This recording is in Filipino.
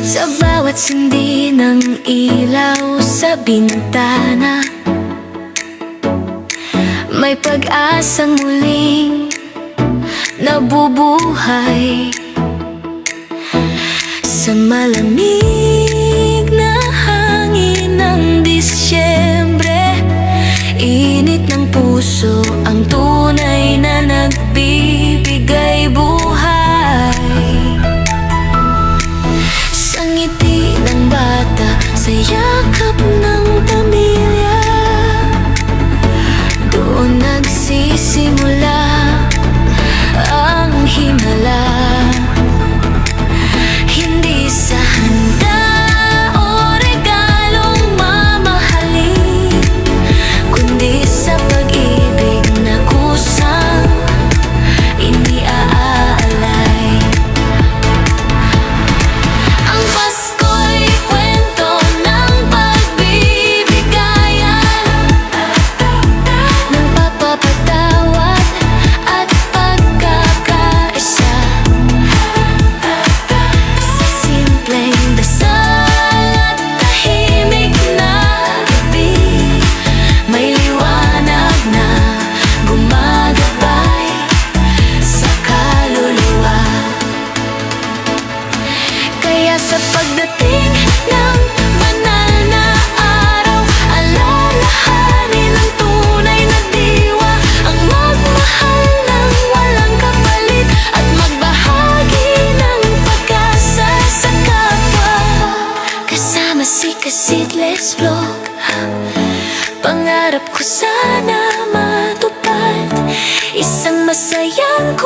Sa bawat sindi ng ilaw sa bintana, may pag-asang muling nabubuhay. Sa malamig na hangin ng Disyembre, init ng puso ang tunay na nagbibigay buhay. Sa ngiti ng bata, sa yakap ng pamilya, doon nagsisimula ang himala. Hindi sa handa o regalong mamahalin, kundi sa pag-ibig na kusang iniaalay. Ang Pasko'y kwento ng pagbibigayan, ng pagpapatawad at pagkakaisa. Sa simpleng dasal at tahimik na gabi, may liwanag na gumagabay sa kaluluwa. Kaya sa pagdating ng banal na araw, alalahanin ang tunay na diwa, ang magmahal ng walang kapalit at magbahagi ng pag-asa sa kapwa. Kasama si Kasidles Vlog, pangarap ko sana matupad, isang masayang